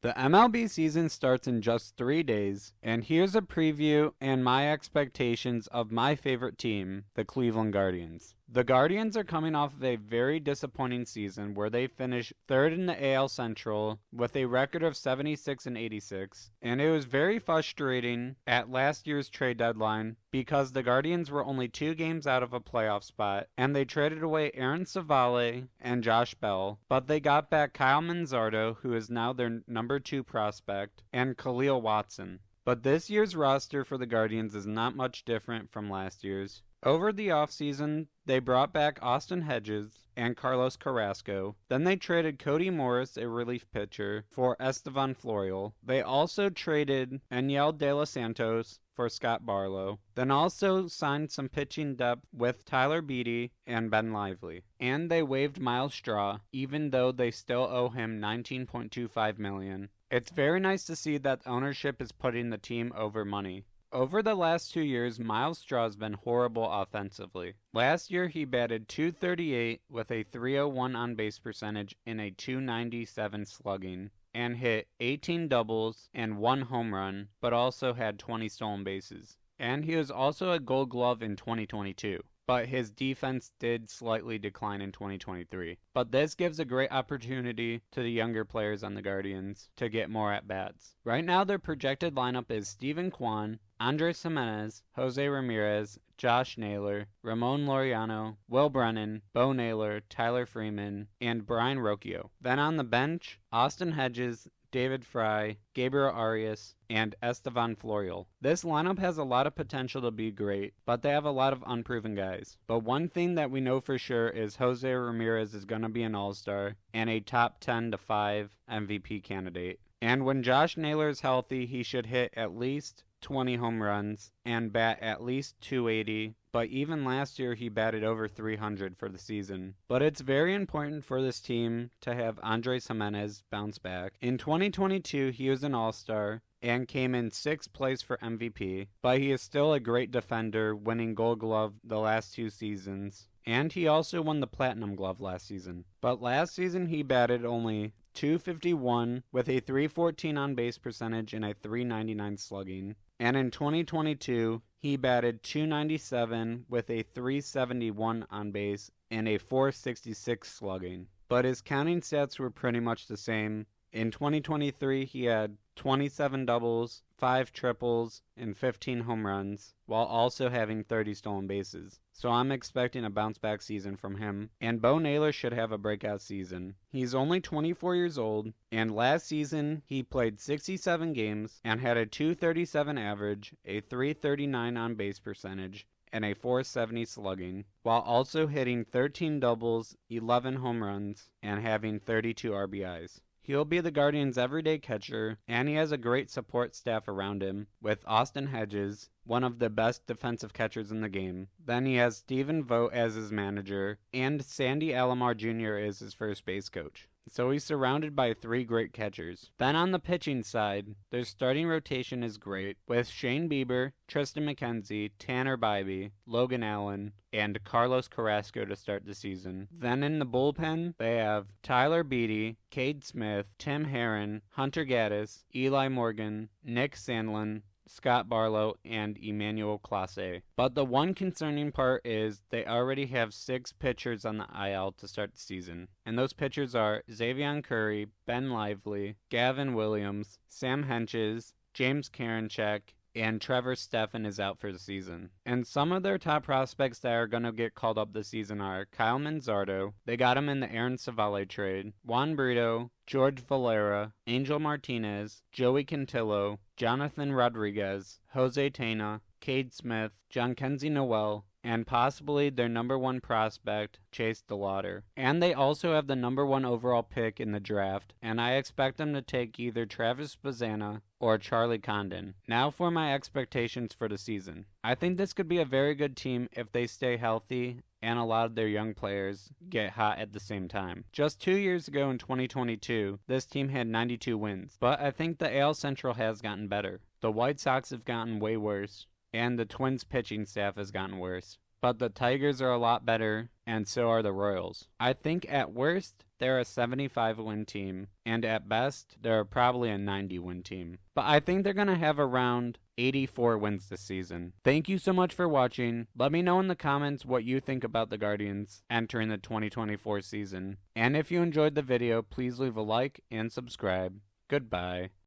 The MLB season starts in just 3 days, and here's a preview and my expectations of my favorite team, the Cleveland Guardians. The Guardians are coming off of a very disappointing season where they finished third in the AL Central with a record of 76 and 86, and it was very frustrating at last year's trade deadline because the Guardians were only 2 games out of a playoff spot, and they traded away Aaron Civale and Josh Bell, but they got back Kyle Manzardo, who is now their number 2 prospect, and Khalil Watson. But this year's roster for the Guardians is not much different from last year's. Over the offseason, they brought back Austin Hedges and Carlos Carrasco. Then they traded Cody Morris, a relief pitcher, for Estevan Florial. They also traded Aniel De Los Santos for Scott Barlow. Then also signed some pitching depth with Tyler Beede and Ben Lively. And they waived Miles Straw, even though they still owe him $19.25 million. It's very nice to see that ownership is putting the team over money. Over the last 2 years, Miles Straw has been horrible offensively. Last year, he batted .238 with a .301 on-base percentage and a .297 slugging, and hit 18 doubles and 1 home run, but also had 20 stolen bases. And he was also a Gold Glove in 2022. But his defense did slightly decline in 2023. But this gives a great opportunity to the younger players on the Guardians to get more at-bats. Right now, their projected lineup is Steven Kwan, Andres Gimenez, Jose Ramirez, Josh Naylor, Ramon Laureano, Will Brennan, Bo Naylor, Tyler Freeman, and Brian Rocchio. Then on the bench, Austin Hedges, David Fry, Gabriel Arias, and Estevan Florial. This lineup has a lot of potential to be great, but they have a lot of unproven guys. But one thing that we know for sure is Jose Ramirez is going to be an all-star and a top 10 to 5 MVP candidate. And when Josh Naylor is healthy, he should hit at least 20 home runs and bat at least .280, but even last year he batted over .300 for the season. But it's very important for this team to have Andres Gimenez bounce back. In 2022, he was an all-star and came in 6th place for MVP, but he is still a great defender, winning Gold Glove the last 2 seasons. And he also won the Platinum Glove last season. But last season he batted only .251 with a .314 on-base percentage and a .399 slugging. And in 2022, he batted .297 with a .371 on base and a .466 slugging. But his counting stats were pretty much the same. In 2023, he had 27 doubles, 5 triples, and 15 home runs, while also having 30 stolen bases. So I'm expecting a bounce-back season from him, and Bo Naylor should have a breakout season. He's only 24 years old, and last season he played 67 games and had a .237 average, a .339 on-base percentage, and a .470 slugging, while also hitting 13 doubles, 11 home runs, and having 32 RBIs. He'll be the Guardians' everyday catcher, and he has a great support staff around him, with Austin Hedges, one of the best defensive catchers in the game. Then he has Stephen Vogt as his manager, and Sandy Alomar Jr. is his first base coach. So he's surrounded by 3 great catchers. Then on the pitching side, their starting rotation is great, with Shane Bieber, Tristan McKenzie, Tanner Bybee, Logan Allen, and Carlos Carrasco to start the season. Then in the bullpen, they have Tyler Beede, Cade Smith, Tim Herron, Hunter Gaddis, Eli Morgan, Nick Sandlin, Scott Barlow, and Emmanuel Clase. But the one concerning part is they already have 6 pitchers on the IL to start the season. And those pitchers are Xavier Curry, Ben Lively, Gavin Williams, Sam Henches, James Karinchak, and Trevor Stephan is out for the season. And some of their top prospects that are going to get called up this season are Kyle Manzardo, they got him in the Aaron Civale trade, Juan Brito, George Valera, Angel Martinez, Joey Cantillo, Jonathan Rodriguez, Jose Tena, Cade Smith, John Kenzie Noel, and possibly their number 1 prospect, Chase DeLauder. And they also have the number 1 overall pick in the draft, and I expect them to take either Travis Bazzana or Charlie Condon. Now for my expectations for the season. I think this could be a very good team if they stay healthy and a lot of their young players get hot at the same time. Just 2 years ago in 2022, this team had 92 wins, but I think the AL Central has gotten better. The White Sox have gotten way worse, and the Twins pitching staff has gotten worse. but the Tigers are a lot better, and so are the Royals. I think at worst, they're a 75-win team, and at best, they're probably a 90-win team. But I think they're going to have around 84 wins this season. Thank you so much for watching. Let me know in the comments what you think about the Guardians entering the 2024 season. And if you enjoyed the video, please leave a like and subscribe. Goodbye.